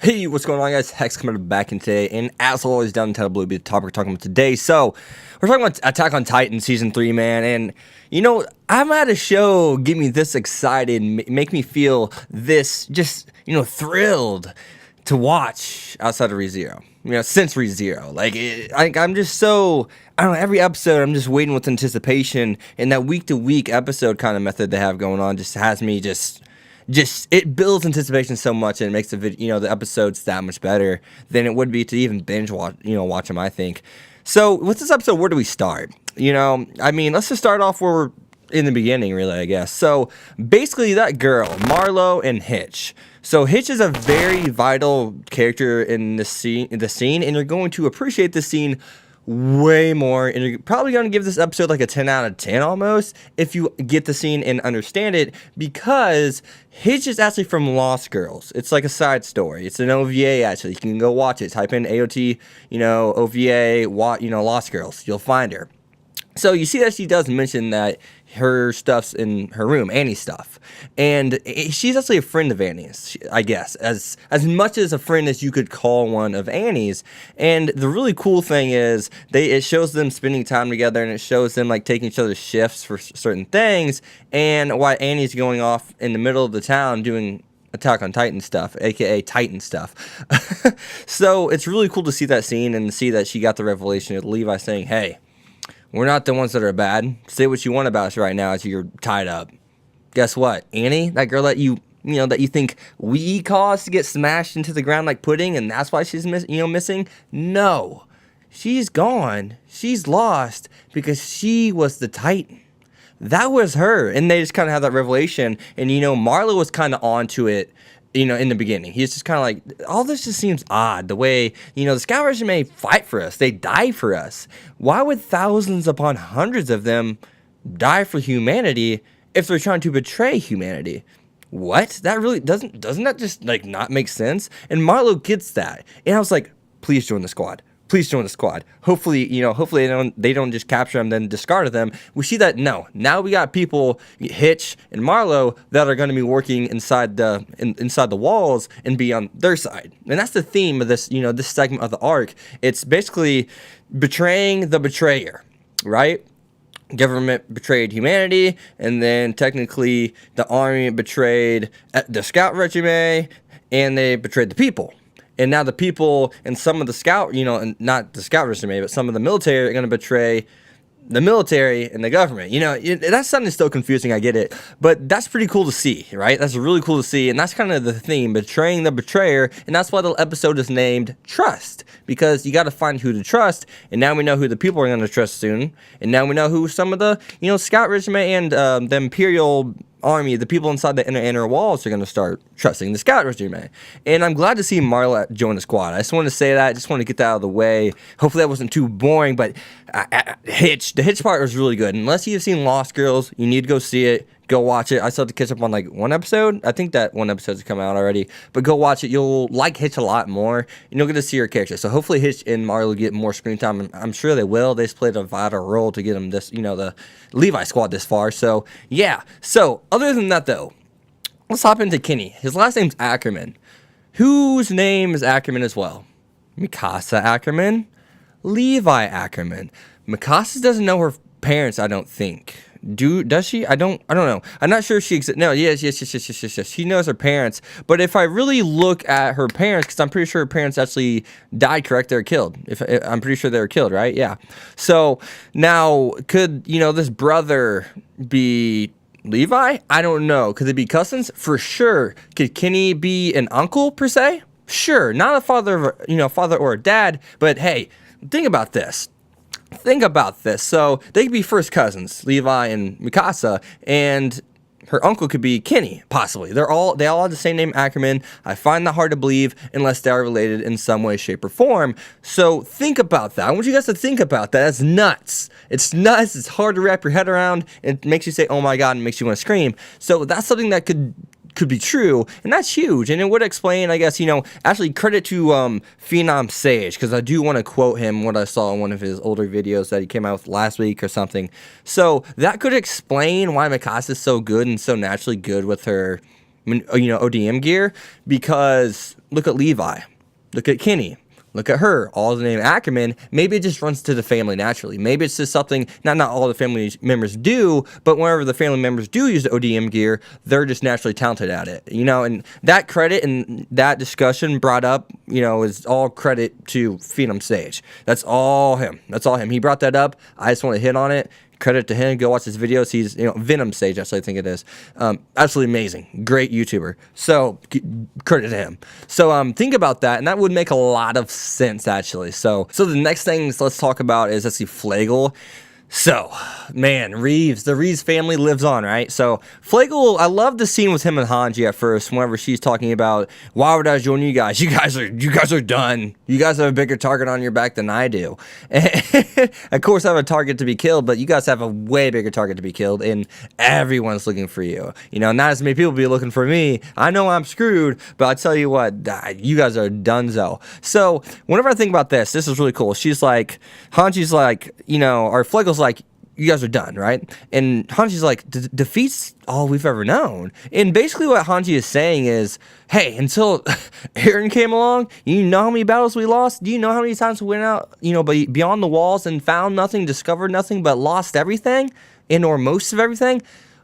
Hey, what's going on, guys? Hex coming back in today, and as always, down in Title Blue will be the topic we're talking about today. So, we're talking about Attack on Titan Season 3, man, and, you know, I've had a show get me this excited, make me feel this, just, thrilled to watch outside of ReZero. Since ReZero. I'm just so, I don't know, every episode I'm just waiting with anticipation, and that week-to-week episode kind of method they have going on just has me just it builds anticipation so much, and it makes the episodes that much better than it would be to even binge watch them, I think. So with this episode, where do we start? Let's just start off where we're in the beginning, really, I guess. So basically, that girl, Marlo and Hitch. So Hitch is a very vital character in the scene, and you're going to appreciate this scene way more, and you're probably going to give this episode like a 10 out of 10 almost if you get the scene and understand it, because Hitch is actually from Lost Girls. It's like a side story. It's an OVA, actually. You can go watch it. Type in AOT, OVA, Lost Girls. You'll find her. So you see that she does mention that her stuff's in her room, Annie's stuff. And she's actually a friend of Annie's, I guess, as much as a friend as you could call one of Annie's. And the really cool thing is it shows them spending time together, and it shows them like taking each other's shifts for certain things, and why Annie's going off in the middle of the town doing Attack on Titan stuff, aka Titan stuff. So it's really cool to see that scene and see that she got the revelation of Levi saying, hey, we're not the ones that are bad. Say what you want about us right now as you're tied up. Guess what? Annie, that girl that you think we caused to get smashed into the ground like pudding, and that's why she's missing? No. She's gone. She's lost because she was the Titan. That was her. And they just kind of have that revelation. And, Marlo was kind of onto it, in the beginning. He's just kind of like, all this just seems odd. The way, the Scout Regiment fight for us. They die for us. Why would thousands upon hundreds of them die for humanity if they're trying to betray humanity? What? That really doesn't that just not make sense? And Marlo gets that. And I was like, please join the squad. Please join the squad. Hopefully they don't just capture them, then discard them. We see that now we got people, Hitch and Marlo, that are going to be working inside the walls and be on their side. And that's the theme of this, this segment of the arc. It's basically betraying the betrayer, right? Government betrayed humanity, and then technically the army betrayed the Scout Regiment, and they betrayed the people. And now the people and some of the scout, and not the Scout Regiment, but some of the military are going to betray the military and the government. That's something still confusing, I get it. But that's pretty cool to see, right? That's really cool to see. And that's kind of the theme, betraying the betrayer. And that's why the episode is named Trust, because you got to find who to trust. And now we know who the people are going to trust soon. And now we know who some of the, Scout Regiment and the Imperial Army, the people inside the inner walls, are going to start trusting the Scout Regiment. And I'm glad to see Marla join the squad. I just want to say that. I just want to get that out of the way. Hopefully that wasn't too boring, but the Hitch part was really good. Unless you've seen Lost Girls, you need to go see it. Go watch it. I still have to catch up on one episode. I think that one episode has come out already. But go watch it. You'll like Hitch a lot more. You'll get to see her character. So hopefully Hitch and Marlo get more screen time. I'm sure they will. They just played a vital role to get them this, the Levi squad this far. So yeah. So other than that though, let's hop into Kenny. His last name's Ackerman. Whose name is Ackerman as well? Mikasa Ackerman. Levi Ackerman. Mikasa doesn't know her parents, I don't think. Does she? I don't know. I'm not sure if she exists. No, yes. She knows her parents. But if I really look at her parents, because I'm pretty sure her parents actually died, correct? They were killed. I'm pretty sure they were killed, right? Yeah. So now, could, this brother be Levi? I don't know. Could they be cousins? For sure. Could Kenny be an uncle, per se? Sure. Not a father, father or a dad. But hey, think about this. So they could be first cousins, Levi and Mikasa, and her uncle could be Kenny, possibly. They all have the same name, Ackerman. I find that hard to believe unless they are related in some way, shape, or form. So think about that. I want you guys to think about that. That's nuts. It's nuts. It's hard to wrap your head around. It makes you say, oh my God, and makes you want to scream. So that's something that could be true, and that's huge. And it would explain, I guess, actually credit to Phenom Sage, because I do want to quote him what I saw in one of his older videos that he came out with last week or something. So that could explain why Mikasa is so good and so naturally good with her ODM gear, because look at Levi, look at Kenny, look at her, all the name Ackerman. Maybe it just runs to the family naturally. Maybe it's just something not all the family members do, but whenever the family members do use the ODM gear, they're just naturally talented at it. And that credit and that discussion brought up, is all credit to Phenom Sage. That's all him. He brought that up. I just want to hit on it. Credit to him. Go watch his videos. He's, Venom Sage, actually, I think it is. Absolutely amazing. Great YouTuber. So, credit to him. So, think about that, and that would make a lot of sense, actually. So the next things let's talk about is, let's see, Flagel. So, man, the Reeves family lives on, right? So, Flagel, I love the scene with him and Hanji at first, whenever she's talking about, why would I join you guys? You guys are done. You guys have a bigger target on your back than I do. And of course, I have a target to be killed, but you guys have a way bigger target to be killed, and everyone's looking for you. Not as many people be looking for me. I know I'm screwed, but I tell you what, you guys are donezo. So, whenever I think about this is really cool. Hanji's like, or Flagel's like, you guys are done, right? And Hanji's like, defeat's all we've ever known. And basically what Hanji is saying is, hey, until Eren came along, you know how many battles we lost? Do you know how many times we went out, beyond the walls and found nothing, discovered nothing, but lost everything, or most of everything?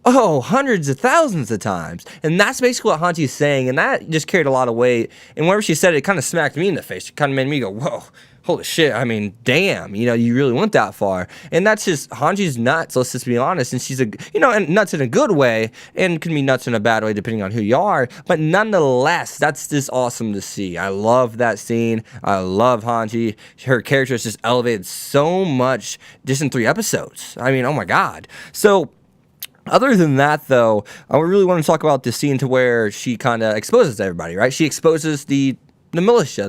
Oh, hundreds of thousands of times. And that's basically what Hanji is saying, and that just carried a lot of weight. And whenever she said it, it kind of smacked me in the face. It kind of made me go, whoa. Holy shit, I mean, damn, you really went that far. And that's just, Hanji's nuts, let's just be honest. And she's and nuts in a good way, and can be nuts in a bad way depending on who you are. But nonetheless, that's just awesome to see. I love that scene. I love Hanji. Her character is just elevated so much just in 3 episodes. I mean, oh my God. So, other than that, though, I really want to talk about the scene to where she kind of exposes everybody, right? She exposes the militia,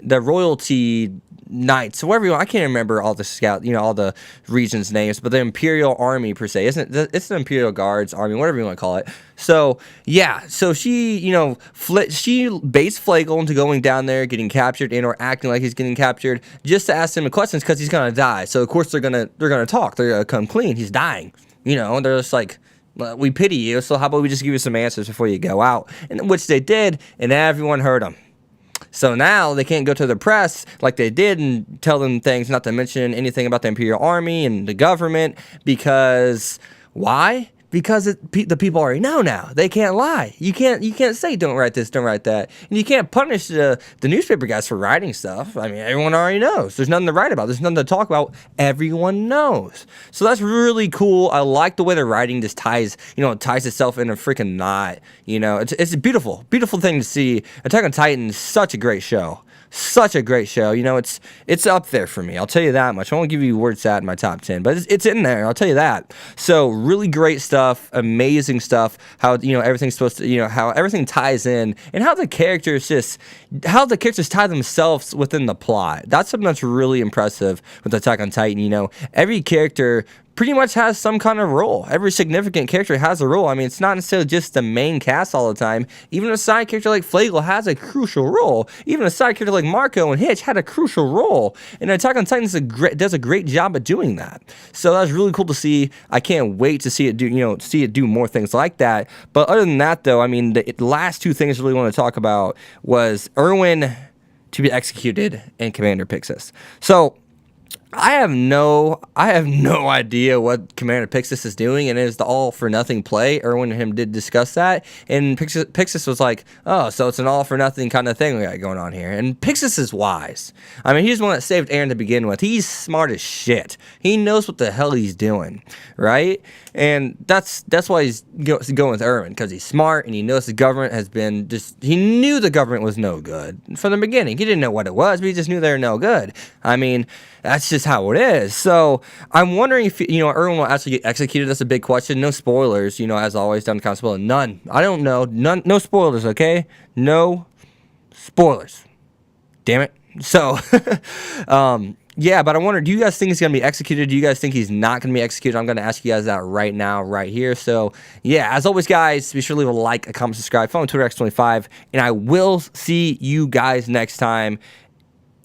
the royalty knights, whatever you want. I can't remember all the all the regions' names, but the Imperial Army per se, isn't it? It's the Imperial Guards Army, whatever you want to call it. So yeah, so she she baits Flagel into going down there, getting captured, or acting like he's getting captured, just to ask him questions because he's gonna die. So of course they're gonna talk. They're gonna come clean. He's dying. They're just like, we pity you, so how about we just give you some answers before you go out? And which they did, and everyone heard them. So now they can't go to the press like they did and tell them things, not to mention anything about the Imperial Army and the government, because why? Because the people already know now. They can't lie. You can't say don't write this, don't write that, and you can't punish the newspaper guys for writing stuff. I mean, everyone already knows. There's nothing to write about. There's nothing to talk about. Everyone knows. So that's really cool. I like the way the writing just ties itself in a freaking knot. It's a beautiful thing to see. Attack on Titan is such a great show. Such a great show. It's up there for me. I'll tell you that much. I won't give you where it's at in my top 10, but it's in there. I'll tell you that. So really great stuff, amazing stuff. How everything's supposed to, how everything ties in, and how the characters tie themselves within the plot. That's something that's really impressive with Attack on Titan. Every character pretty much has some kind of role. Every significant character has a role. I mean, it's not necessarily just the main cast all the time. Even a side character like Flagel has a crucial role. Even a side character like Marco and Hitch had a crucial role. And Attack on Titan does a great job at doing that. So that's really cool to see. I can't wait to see it do more things like that. But other than that, though, I mean, the last 2 things I really want to talk about was Erwin to be executed and Commander Pixis. So I have no idea what Commander Pixis is doing, and it is the all-for-nothing play. Erwin and him did discuss that, and Pixis was like, oh, so it's an all-for-nothing kind of thing we got going on here. And Pixis is wise. I mean, he's the one that saved Eren to begin with. He's smart as shit. He knows what the hell he's doing, right? And that's why he's going with Erwin, because he's smart, and he knows the government has been he knew the government was no good from the beginning. He didn't know what it was, but he just knew they were no good. I mean, that's just how it is. So I'm wondering if Erwin will actually get executed. That's a big question. No spoilers, as always, done kind of spoiler. None. I don't know. None. No spoilers. Okay. No spoilers. Damn it. So, yeah, but I wonder, do you guys think he's going to be executed? Do you guys think he's not going to be executed? I'm going to ask you guys that right now, right here. So, yeah, as always, guys, be sure to leave a like, a comment, subscribe, follow me on Twitter, X25, and I will see you guys next time.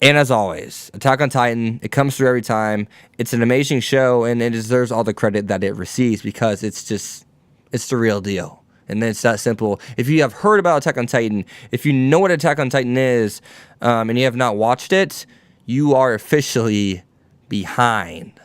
And as always, Attack on Titan, it comes through every time. It's an amazing show, and it deserves all the credit that it receives, because it's the real deal. And it's that simple. If you have heard about Attack on Titan, if you know what Attack on Titan is, and you have not watched it, you are officially behind.